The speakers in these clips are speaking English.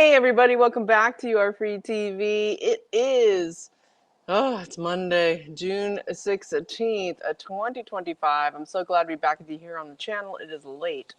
Hey everybody, welcome back to YAFTV. It's Monday, June 16th, 2025. I'm so glad to be back with you here on the channel. It is late.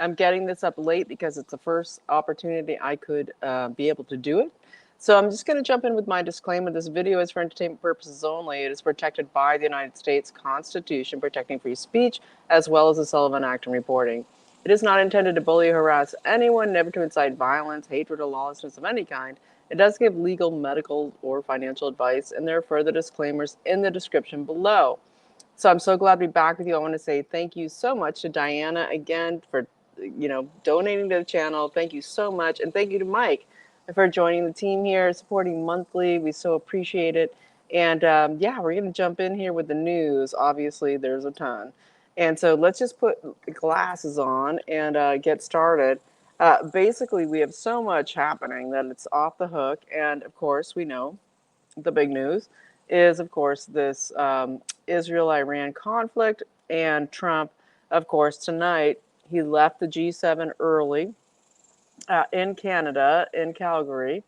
I'm getting this up late because it's the first opportunity I could be able to do it. So I'm just going to jump in with my disclaimer. This video is for entertainment purposes only. It is protected by the United States Constitution, protecting free speech, as well as the Sullivan Act and reporting. It is not intended to bully or harass anyone, never to incite violence, hatred, or lawlessness of any kind. It does give legal, medical, or financial advice, and there are further disclaimers in the description below. So I'm so glad to be back with you. I want to say thank you so much to Diana again for, donating to the channel. Thank you so much, and thank you to Mike for joining the team here, supporting monthly. We so appreciate it. And yeah, we're going to jump in here with the news. Obviously, there's a ton. And so let's just put the glasses on and get started. Basically, we have so much happening that it's off the hook. And of course, we know the big news is, of course, this Israel-Iran conflict. And Trump, of course, tonight, he left the G7 early in Canada, in Calgary,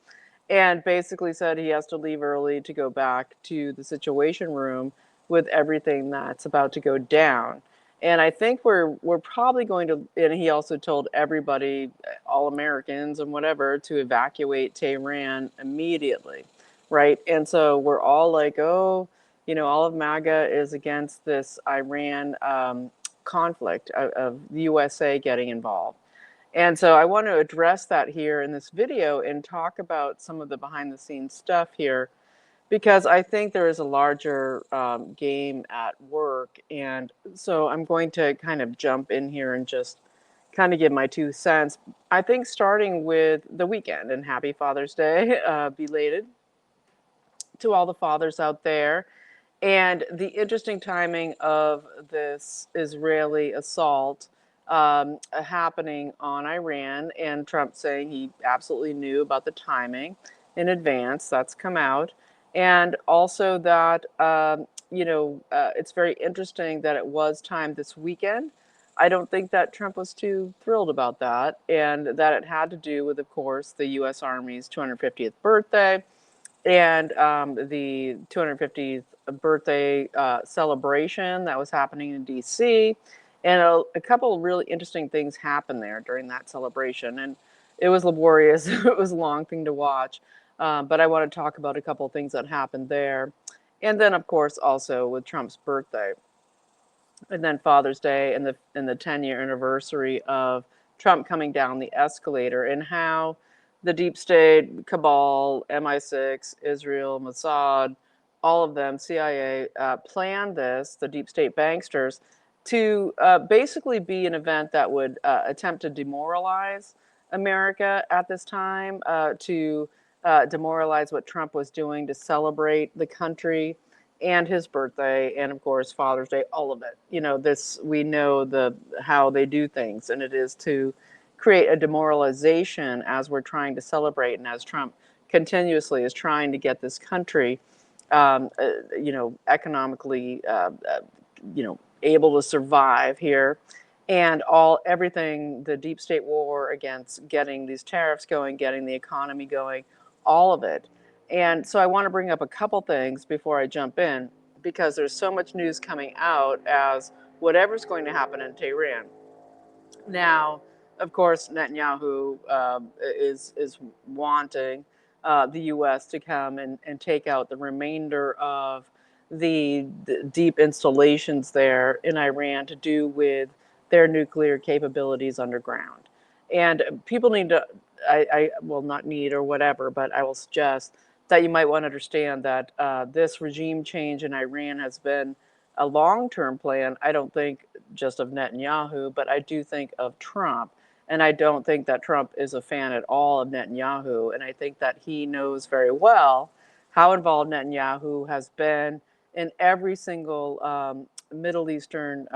and basically said he has to leave early to go back to the Situation Room with everything that's about to go down. And I think we're probably going to, and he also told everybody, all Americans and whatever, to evacuate Tehran immediately, right? And so we're all like, oh, all of MAGA is against this Iran conflict of the USA getting involved. And so I want to address that here in this video and talk about some of the behind the scenes stuff here, because I think there is a larger game at work. And so I'm going to kind of jump in here and just kind of give my 2 cents. I think starting with the weekend, and happy Father's Day, belated to all the fathers out there. And the interesting timing of this Israeli assault happening on Iran, and Trump saying he absolutely knew about the timing in advance. That's come out. And also that, it's very interesting that it was timed this weekend. I don't think that Trump was too thrilled about that, and that it had to do with, of course, the U.S. Army's 250th birthday and the 250th birthday celebration that was happening in DC. And a couple of really interesting things happened there during that celebration. And it was laborious. It was a long thing to watch. But I want to talk about a couple of things that happened there. And then, of course, also with Trump's birthday. And then Father's Day and the 10-year anniversary of Trump coming down the escalator, and how the deep state, cabal, MI6, Israel, Mossad, all of them, CIA, planned this, the deep state banksters, to basically be an event that would attempt to demoralize America at this time, to demoralize what Trump was doing to celebrate the country and his birthday, and of course Father's Day, all of it. This, we know how they do things, and it is to create a demoralization as we're trying to celebrate, and as Trump continuously is trying to get this country, economically, able to survive here, and everything, the deep state war against getting these tariffs going, getting the economy going, all of it. And so I want to bring up a couple things before I jump in, because there's so much news coming out as whatever's going to happen in Tehran. Now, of course, Netanyahu is wanting the U.S. to come and take out the remainder of the deep installations there in Iran to do with their nuclear capabilities underground. And people need to, well, not need or whatever, but I will suggest that you might want to understand that this regime change in Iran has been a long-term plan. I don't think just of Netanyahu, but I do think of Trump. And I don't think that Trump is a fan at all of Netanyahu. And I think that he knows very well how involved Netanyahu has been in every single Middle Eastern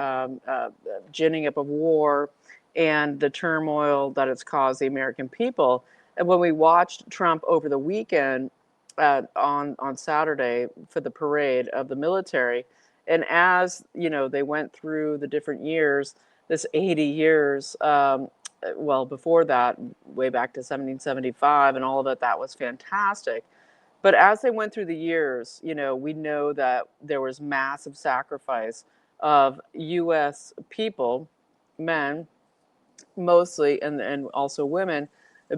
ginning up of war and the turmoil that it's caused the American people. And when we watched Trump over the weekend on Saturday for the parade of the military, and as they went through the different years, this 80 years, well, before that, way back to 1775 and all of it. That was fantastic. But as they went through the years, we know that there was massive sacrifice of U.S. people, men mostly, and also women,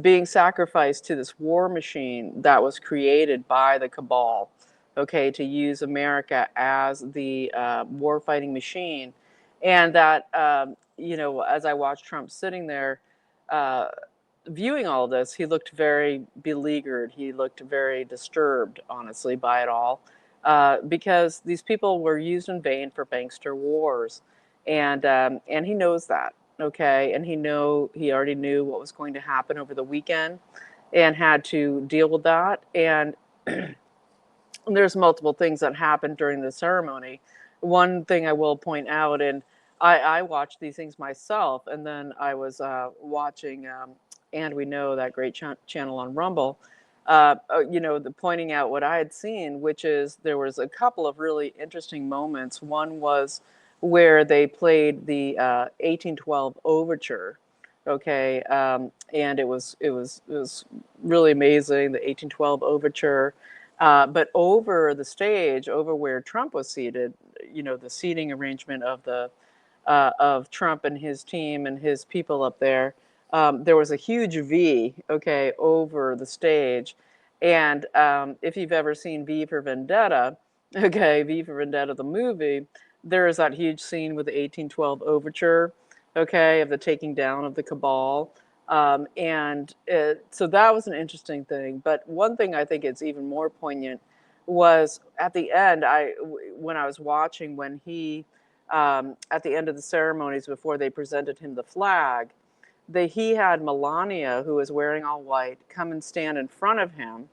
being sacrificed to this war machine that was created by the cabal, okay, to use America as the war fighting machine. And that, as I watched Trump sitting there, uh, viewing all of this, he looked very beleaguered. He looked very disturbed, honestly, by it all, because these people were used in vain for bankster wars, and he knows that, okay, and he already knew what was going to happen over the weekend, and had to deal with that. And there's multiple things that happened during the ceremony. One thing I will point out, and I watched these things myself, and then I was watching, and we know that great channel on Rumble, the pointing out what I had seen, which is there was a couple of really interesting moments. One was where they played the 1812 overture, okay, and it was really amazing, the 1812 overture. But over the stage, over where Trump was seated, the seating arrangement of Trump and his team and his people up there, there was a huge V, okay, over the stage. And if you've ever seen V for Vendetta, okay, V for Vendetta, the movie, there is that huge scene with the 1812 overture, okay, of the taking down of the cabal. So that was an interesting thing. But one thing I think is even more poignant was at the end, when I was watching, when he, at the end of the ceremonies before they presented him the flag, he had Melania, who was wearing all white, come and stand in front of him.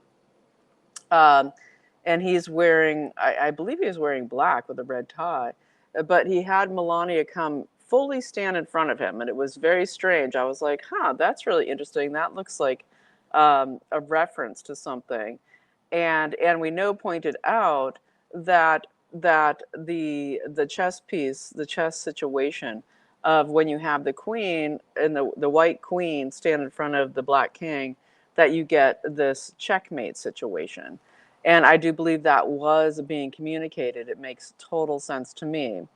And he's wearing, I believe he was wearing black with a red tie, but he had Melania come fully stand in front of him, and it was very strange. I was like, huh, that's really interesting. That looks like a reference to something. And we know pointed out that the chess piece, the chess situation of when you have the queen and the white queen stand in front of the black king, that you get this checkmate situation. And I do believe that was being communicated. It makes total sense to me.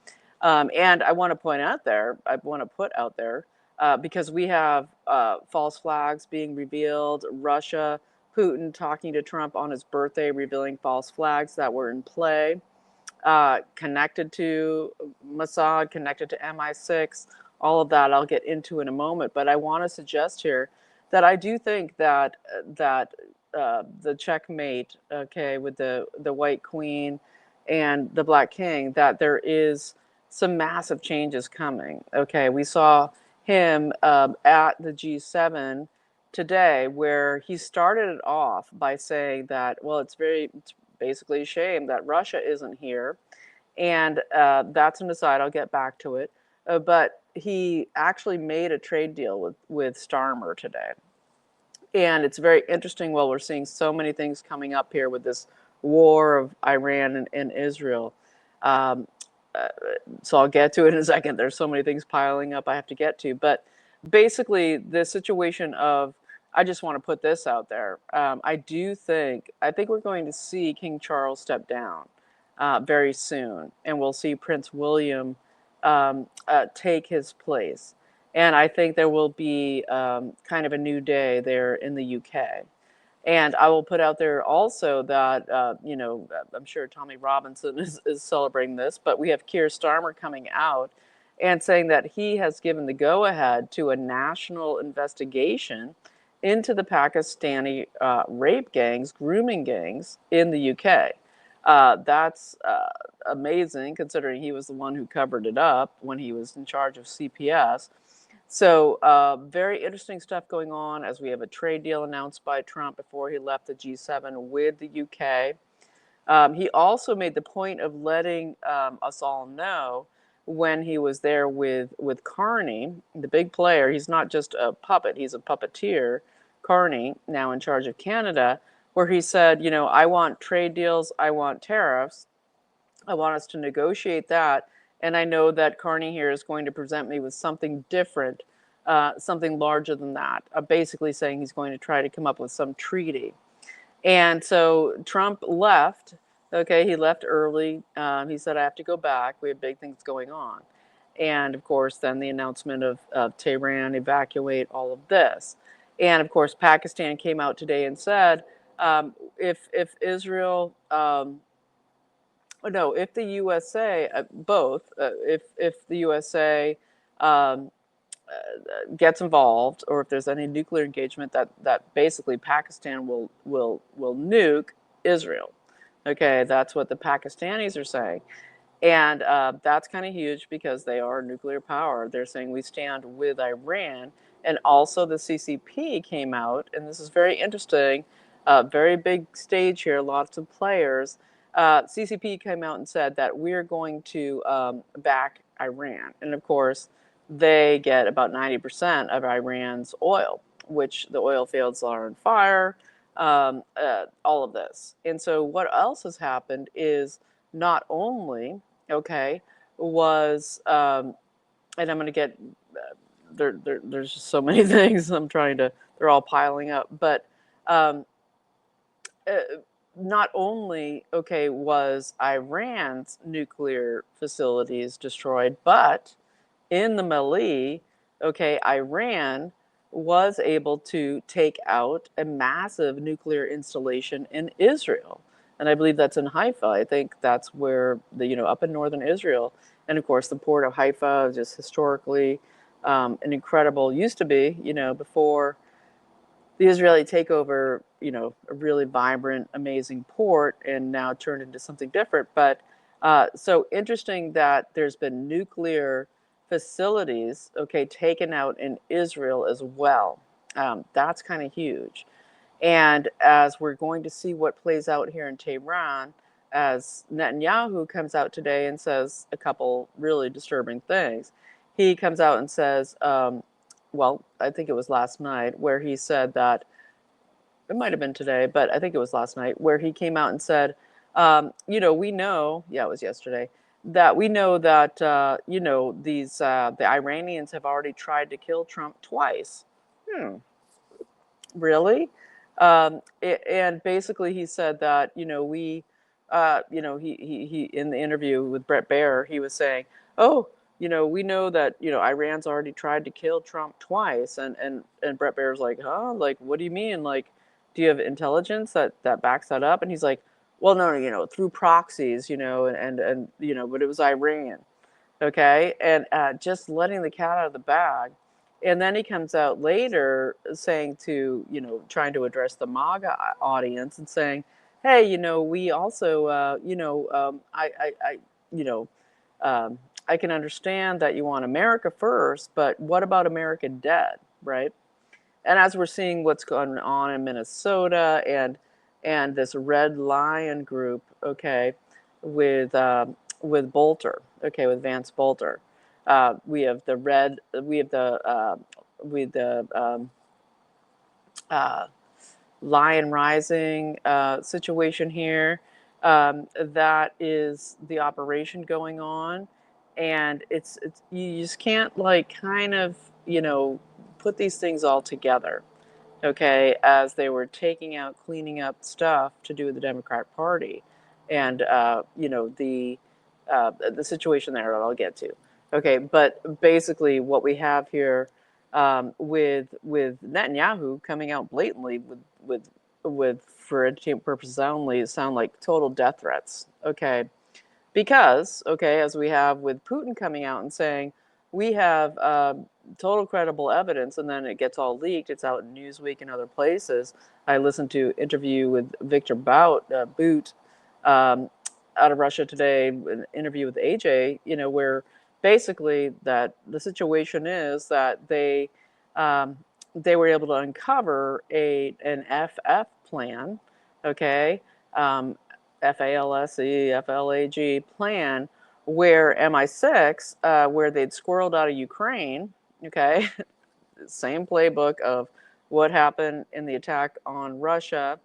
And I want to point out there, I want to put out there, because we have false flags being revealed, Russia, Putin talking to Trump on his birthday, revealing false flags that were in play, connected to Mossad, connected to MI6, all of that I'll get into in a moment. But I want to suggest here that I do think that the checkmate, okay, with the white queen and the black king, that there is some massive changes coming. Okay, we saw him at the G7 today, where he started it off by saying that, well, it's basically a shame that Russia isn't here. And that's an aside, I'll get back to it. But he actually made a trade deal with Starmer today. And it's very interesting. Well, we're seeing so many things coming up here with this war of Iran and Israel. Um, uh, so I'll get to it in a second. There's so many things piling up I have to get to. But basically, the situation of, I just want to put this out there. I think we're going to see King Charles step down very soon, and we'll see Prince William take his place. And I think there will be kind of a new day there in the UK. And I will put out there also that, I'm sure Tommy Robinson is celebrating this, but we have Keir Starmer coming out and saying that he has given the go-ahead to a national investigation into the Pakistani rape gangs, grooming gangs in the UK. That's amazing, considering he was the one who covered it up when he was in charge of CPS. So very interesting stuff going on, as we have a trade deal announced by Trump before he left the G7 with the UK. He also made the point of letting us all know when he was there with Carney, the big player. He's not just a puppet, he's a puppeteer. Carney, now in charge of Canada, where he said, I want trade deals, I want tariffs, I want us to negotiate that. And I know that Carney here is going to present me with something different something larger than that, basically saying he's going to try to come up with some treaty. And so Trump left. Okay, he left early. He said, I have to go back. We have big things going on. And of course, then the announcement of Tehran, evacuate, all of this. And of course, Pakistan came out today and said, if Israel, no, if the USA, if the USA um, gets involved, or if there's any nuclear engagement, that basically Pakistan will nuke Israel. Okay, that's what the Pakistanis are saying. And that's kind of huge because they are a nuclear power. They're saying we stand with Iran. And also the CCP came out, and this is very interesting, very big stage here, lots of players. CCP came out and said that we're going to back Iran. And of course, they get about 90% of Iran's oil, which the oil fields are on fire, all of this. And so what else has happened is not only okay, was and I'm going to get there's just so many things I'm trying to. They're all piling up, but um, uh, not only okay was Iran's nuclear facilities destroyed, but in the Melee, okay, Iran was able to take out a massive nuclear installation in Israel. And I believe that's in Haifa. I think that's where up in northern Israel. And of course, the port of Haifa is just historically an incredible, used to be, before the Israeli takeover, a really vibrant, amazing port, and now turned into something different. But so interesting that there's been nuclear facilities, okay, taken out in Israel as well. That's kind of huge. And as we're going to see what plays out here in Tehran, as Netanyahu comes out today and says a couple really disturbing things, he comes out and says, well, I think it was last night, where he said that, it might have been today, but I think it was last night, where he came out and said, we know, yeah, it was yesterday, that we know that, the Iranians have already tried to kill Trump twice. Really? And basically he said that, he in the interview with Brett Baer, he was saying, oh, we know that, Iran's already tried to kill Trump twice. And Brett Baer's like, huh? Like, what do you mean? Like, do you have intelligence that backs that up? And he's like, well, no, through proxies, and but it was Iran. Okay, and just letting the cat out of the bag. And then he comes out later saying to, trying to address the MAGA audience and saying, hey, we also, you know, I can understand that you want America first, but what about America dead, right? And as we're seeing what's going on in Minnesota and this Red Lion group, okay, with Bolter, okay, with Vance Bolter, we have the Lion Rising situation here. That is the operation going on, and it's you just can't like kind of put these things all together, okay, as they were taking out, cleaning up stuff to do with the Democratic Party, and the situation there I'll get to. Okay, but basically what we have here with Netanyahu coming out blatantly with for entertainment purposes only sound like total death threats. Okay, because, okay, as we have with Putin coming out and saying, we have total credible evidence, and then it gets all leaked. It's out in Newsweek and other places. I listened to an interview with Victor Boot out of Russia today, an interview with AJ, where basically that the situation is that they were able to uncover an FF plan, okay, FALSE, plan, where MI6, where they'd squirreled out of Ukraine, okay, same playbook of what happened in the attack on Russia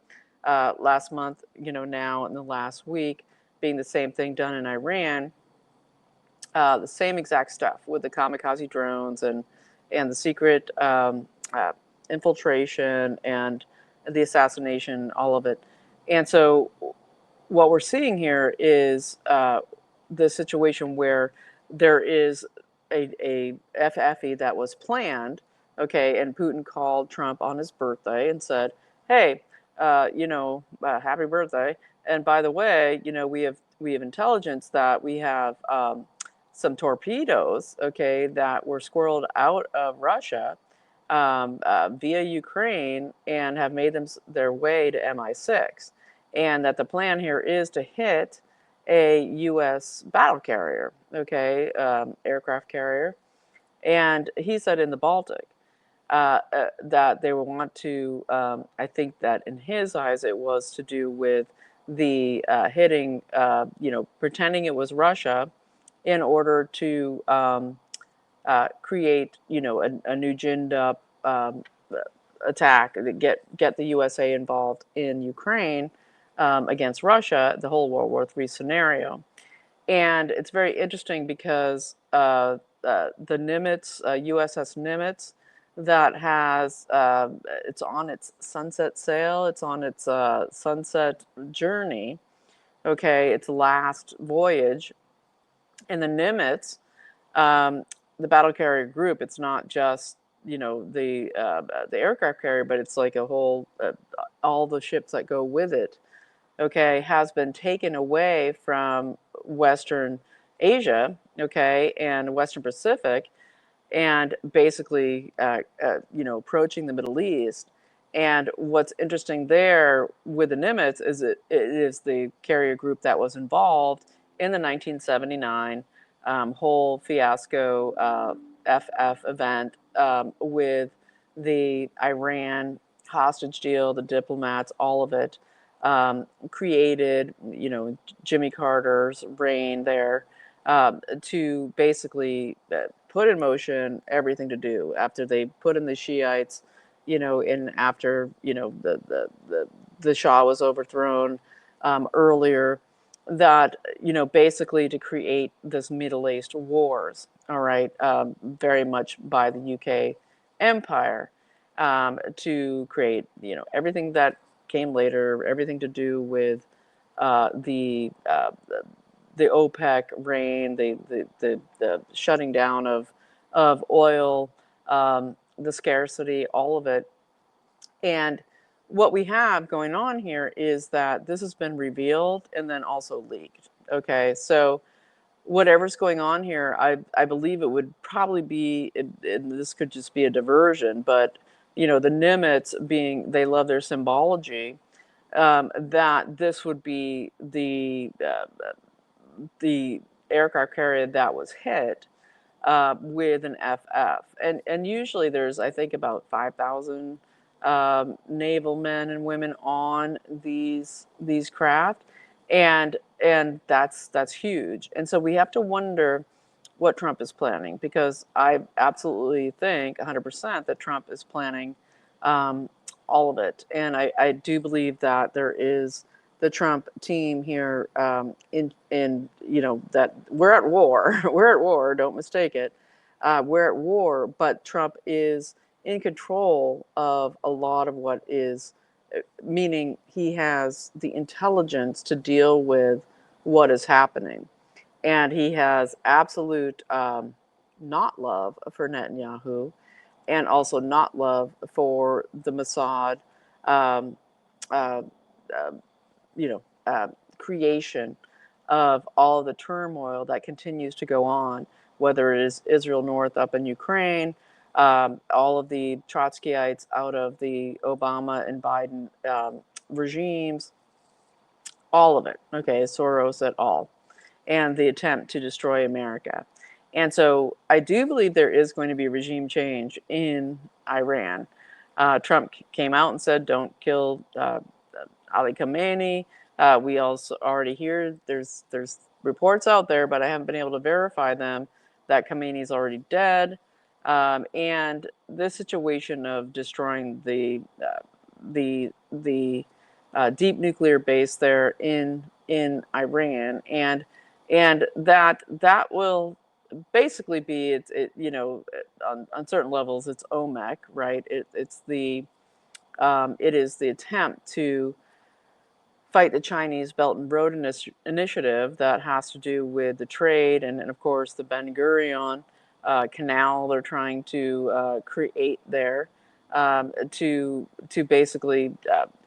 last month, now in the last week, being the same thing done in Iran, the same exact stuff with the kamikaze drones and the secret infiltration and the assassination, all of it. And so what we're seeing here is the situation where there is a FFE that was planned, okay, and Putin called Trump on his birthday and said, "Hey, happy birthday! And by the way, we have intelligence that we have some torpedoes, okay, that were squirreled out of Russia via Ukraine and have made their way to MI6." And that the plan here is to hit a U.S. battle carrier, okay, aircraft carrier. And he said in the Baltic that they would want to, I think that in his eyes it was to do with the hitting, pretending it was Russia in order to create, a new ginned up attack, get the USA involved in Ukraine against Russia, the whole World War III scenario. And it's very interesting because the Nimitz, USS Nimitz, that has, it's on its sunset sail, it's on its sunset journey, okay, its last voyage. And the Nimitz, the battle carrier group, it's not just the aircraft carrier, but it's like a whole all the ships that go with it, okay, has been taken away from Western Asia, okay, and Western Pacific, and basically approaching the Middle East. And what's interesting there with the Nimitz is it is the carrier group that was involved in the 1979 whole fiasco FF event with the Iran hostage deal, the diplomats, all of it created, Jimmy Carter's reign there to basically put in motion everything to do after they put in the Shiites, in after the Shah was overthrown earlier, that basically to create this Middle East wars, all right, very much by the UK Empire, to create everything that came later, everything to do with the OPEC reign, the shutting down of oil, the scarcity, all of it. And what we have going on here is that this has been revealed and then also leaked. Okay, so whatever's going on here, I believe it would probably be, and this could just be a diversion, but the Nimitz being, they love their symbology, that this would be the aircraft carrier that was hit with an FF. And usually there's, I think, about 5,000 naval men and women on these craft, and that's huge. And so we have to wonder what Trump is planning, because I absolutely think 100% that Trump is planning all of it. And I do believe that there is the Trump team here in that we're at war. We're at war. Don't mistake it. We're at war, but Trump is in control of a lot of what is, meaning he has the intelligence to deal with what is happening. And he has absolute not love for Netanyahu, and also not love for the Mossad um, uh, uh, creation of all the turmoil that continues to go on, whether it is Israel North up in Ukraine, all of the Trotskyites out of the Obama and Biden regimes, all of it, okay, Soros et al., and the attempt to destroy America. And so I do believe there is going to be regime change in Iran. Trump came out and said, don't kill Ali Khamenei. We also already hear there's reports out there, but I haven't been able to verify them, that Khamenei is already dead. And this situation of destroying the deep nuclear base there in Iran, and that will basically be on certain levels it's OMEC, right? It is the attempt to fight the Chinese Belt and Road Initiative that has to do with the trade and of course, the Ben Gurion canal they're trying to create there to basically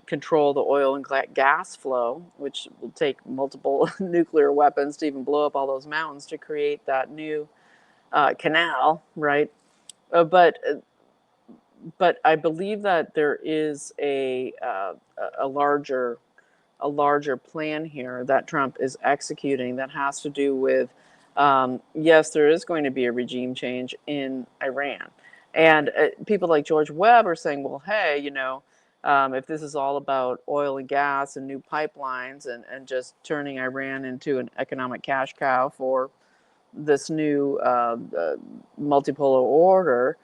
control the oil and gas flow, which will take multiple nuclear weapons to even blow up all those mountains to create that new canal, right? Uh, but uh, but I believe that there is a larger plan here that Trump is executing that has to do with, yes, there is going to be a regime change in Iran. And people like George Webb are saying, well, hey, if this is all about oil and gas and new pipelines and just turning Iran into an economic cash cow for this new multipolar order,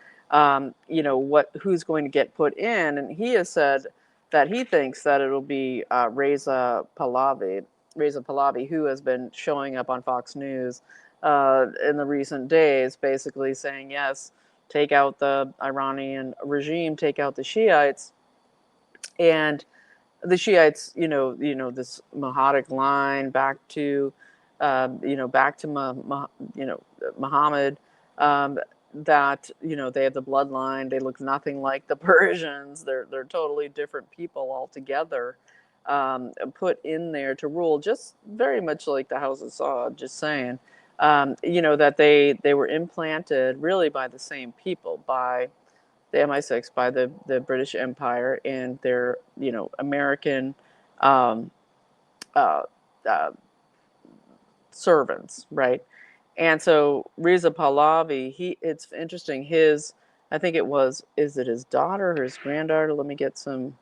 who's going to get put in? And he has said that he thinks that it'll be Reza Pahlavi, who has been showing up on Fox News in the recent days, basically saying, yes, take out the Iranian regime, take out the Shiites, and the Shiites, this Mahdic line back to, Muhammad, that they have the bloodline. They look nothing like the Persians. They're totally different people altogether, put in there to rule, just very much like the House of Saud. Just saying, that they were implanted really by the same people, by the MI6, by the British Empire and their American um, uh, uh, servants, right? And so Reza Pahlavi, it's interesting. I think is it his daughter or his granddaughter? Let me get some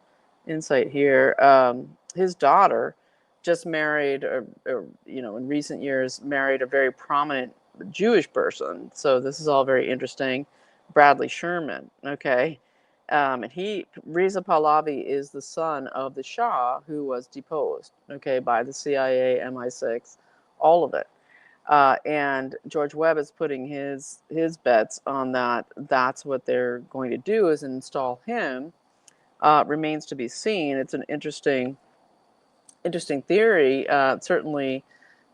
insight here. His daughter just married, in recent years, married a very prominent Jewish person. So this is all very interesting. Bradley Sherman, okay. And Reza Pahlavi is the son of the Shah who was deposed, okay, by the CIA, MI6, all of it. And George Webb is putting his bets on that. That's what they're going to do, is install him. Remains to be seen. It's an interesting theory. Certainly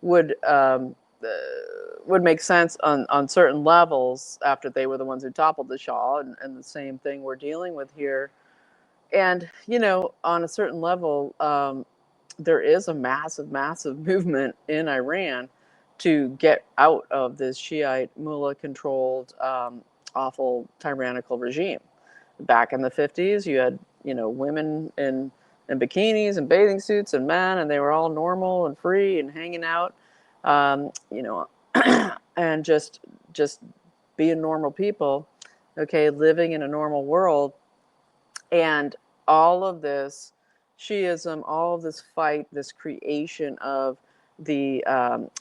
would um, uh, would make sense on certain levels after they were the ones who toppled the Shah, and the same thing we're dealing with here. And on a certain level, there is a massive movement in Iran to get out of this Shiite mullah-controlled, awful, tyrannical regime. Back in the 50s, you had women in bikinis and bathing suits and men, and they were all normal and free and hanging out, um, you know, and just being normal people, okay, living in a normal world. And all of this Shiism, all of this fight, this creation of the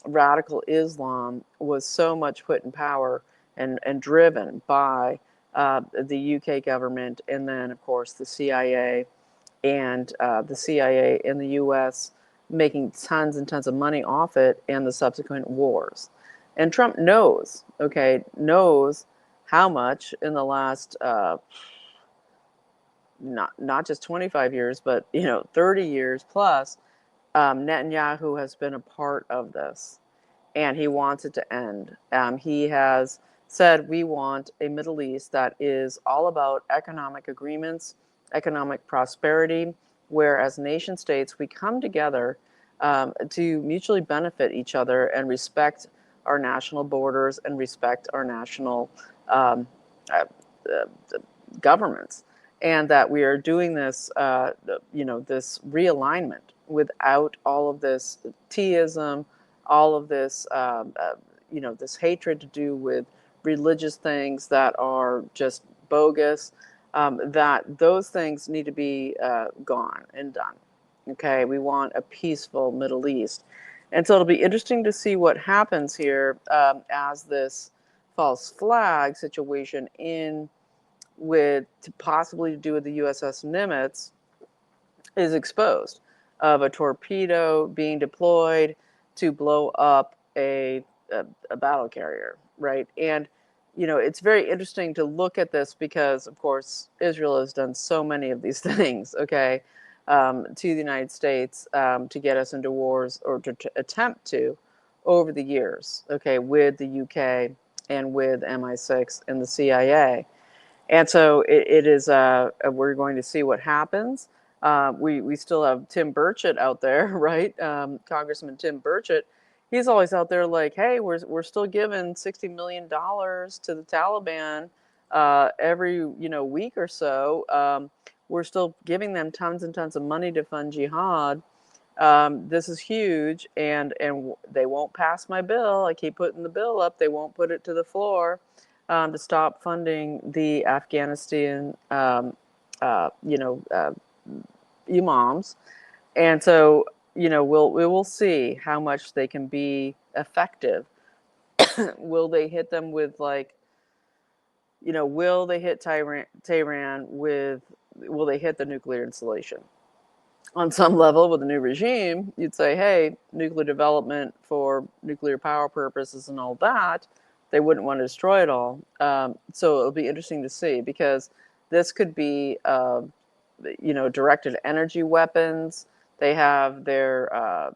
radical Islam was so much put in power and driven by the UK government, and then, of course, the CIA, and the CIA in the US making tons and tons of money off it, and the subsequent wars. And Trump knows how much in the last not just 25 years, but 30 years plus, Netanyahu has been a part of this, and he wants it to end. He has said, we want a Middle East that is all about economic agreements, economic prosperity, where as nation states we come together to mutually benefit each other and respect our national borders and respect our national um, uh, uh, governments, and that we are doing this, this realignment without all of this teism, all of this, this hatred to do with religious things that are just bogus. That those things need to be gone and done. Okay, we want a peaceful Middle East, and so it'll be interesting to see what happens here as this false flag situation with to possibly do with the USS Nimitz is exposed, of a torpedo being deployed to blow up a battle carrier, right? And it's very interesting to look at this because, of course, Israel has done so many of these things, okay, to the United States, to get us into wars, or to attempt to, over the years, okay, with the UK and with MI6 and the CIA. And so it is, we're going to see what happens. We still have Tim Burchett out there, right? Congressman Tim Burchett. He's always out there like, hey, we're still giving $60 million to the Taliban every week or so. We're still giving them tons and tons of money to fund jihad. This is huge, and they won't pass my bill. I keep putting the bill up. They won't put it to the floor to stop funding the Afghanistan, imams. And so, we will see how much they can be effective. Will they hit them with will they hit Tehran with, will they hit the nuclear installation? On some level, with the new regime, you'd say, hey, nuclear development for nuclear power purposes and all that, they wouldn't want to destroy it all. So it'll be interesting to see, because this could be, directed energy weapons. They have their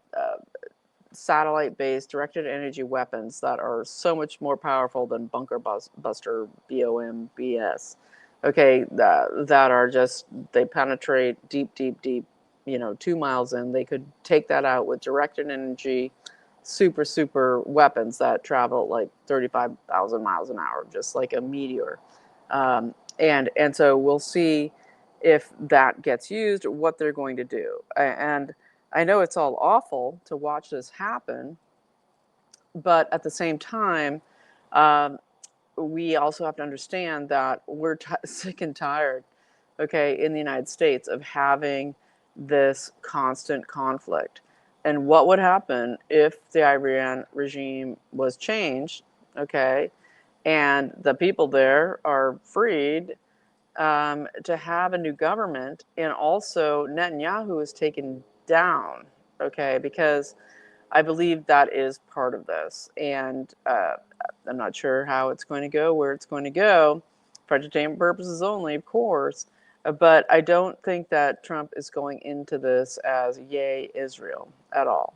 satellite based directed energy weapons that are so much more powerful than bunker buster BOM BS. Okay, that are just, they penetrate deep, 2 miles in. They could take that out with directed energy, super weapons that travel at like 35,000 miles an hour, just like a meteor. And so we'll see if that gets used, what they're going to do. And I know it's all awful to watch this happen, but at the same time, we also have to understand that we're sick and tired, okay, in the United States, of having this constant conflict. And what would happen if the Iran regime was changed, okay, and the people there are freed, to have a new government, and also Netanyahu is taken down, okay, because I believe that is part of this. And I'm not sure how it's going to go, where it's going to go, for entertainment purposes only, of course. But I don't think that Trump is going into this as yay Israel at all.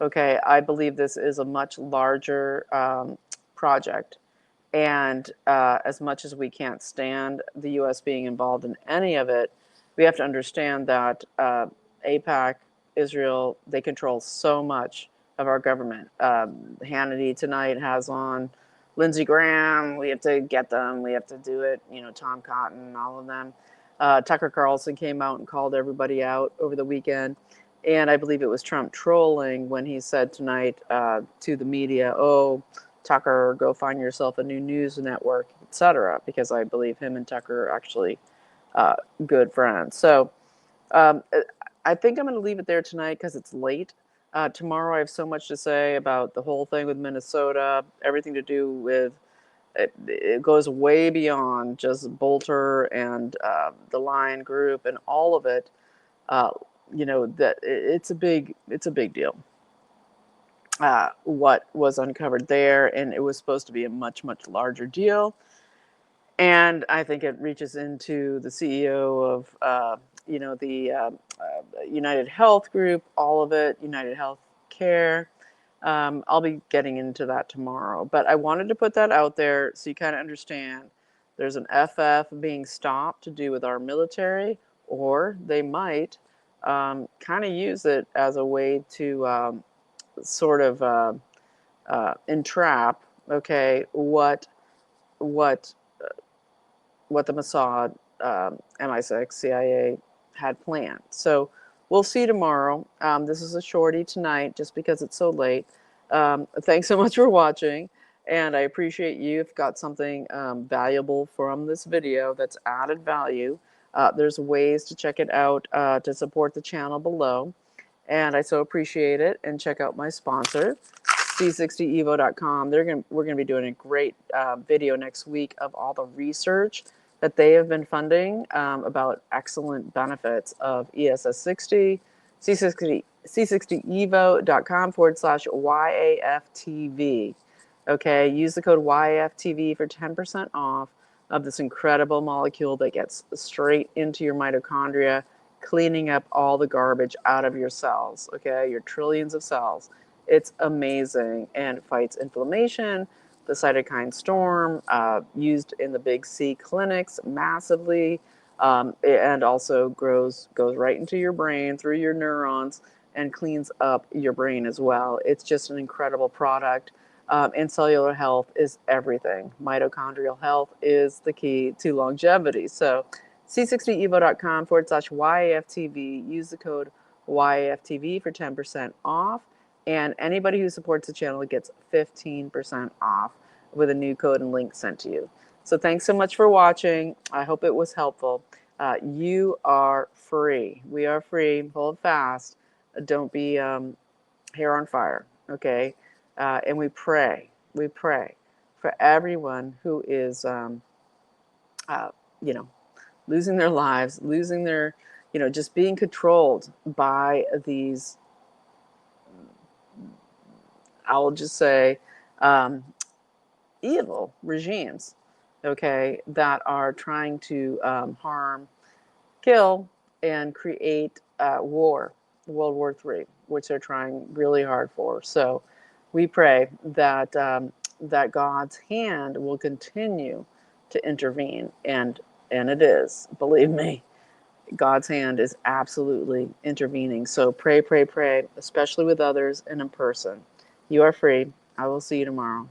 Okay, I believe this is a much larger project. And as much as we can't stand the U.S. being involved in any of it, we have to understand that AIPAC, Israel, they control so much of our government. Hannity tonight has on Lindsey Graham. We have to get them. We have to do it. Tom Cotton, all of them. Tucker Carlson came out and called everybody out over the weekend. And I believe it was Trump trolling when he said tonight to the media, oh, Tucker, go find yourself a new news network, etc. Because I believe him and Tucker are actually good friends. So I think I'm going to leave it there tonight because it's late. Tomorrow I have so much to say about the whole thing with Minnesota, everything to do with, it goes way beyond just Bolter and the Lion Group and all of it. That it's a big deal. What was uncovered there, and it was supposed to be a much larger deal. And I think it reaches into the CEO of the United Health Group, all of it, United Health Care. I'll be getting into that tomorrow, but I wanted to put that out there so you kind of understand there's an FF being stopped to do with our military, or they might kind of use it as a way to sort of entrap, okay, what the Mossad, MI6, CIA had planned. So we'll see tomorrow. This is a shorty tonight just because it's so late. Thanks so much for watching, and I appreciate you. If you got something valuable from this video that's added value, there's ways to check it out to support the channel below. And I so appreciate it. And check out my sponsor, C60evo.com. We're gonna be doing a great video next week of all the research that they have been funding about excellent benefits of ESS 60. C60evo.com /YAFTV. Okay, use the code YAFTV for 10% off of this incredible molecule that gets straight into your mitochondria, cleaning up all the garbage out of your cells, okay, your trillions of cells. It's amazing and fights inflammation, the cytokine storm, used in the big C clinics massively, and also goes right into your brain through your neurons and cleans up your brain as well. It's just an incredible product. And cellular health is everything. Mitochondrial health is the key to longevity. So c60evo.com/YAFTV. Use the code YAFTV for 10% off. And anybody who supports the channel gets 15% off with a new code and link sent to you. So thanks so much for watching. I hope it was helpful. You are free. We are free. Hold fast. Don't be hair on fire, okay? And we pray for everyone who is, losing their lives, losing their, just being controlled by these, I'll just say, evil regimes, okay, that are trying to harm, kill, and create war, World War III, which they're trying really hard for. So we pray that that God's hand will continue to intervene, and it is, believe me, God's hand is absolutely intervening. So pray, especially with others and in person. You are free. I will see you tomorrow.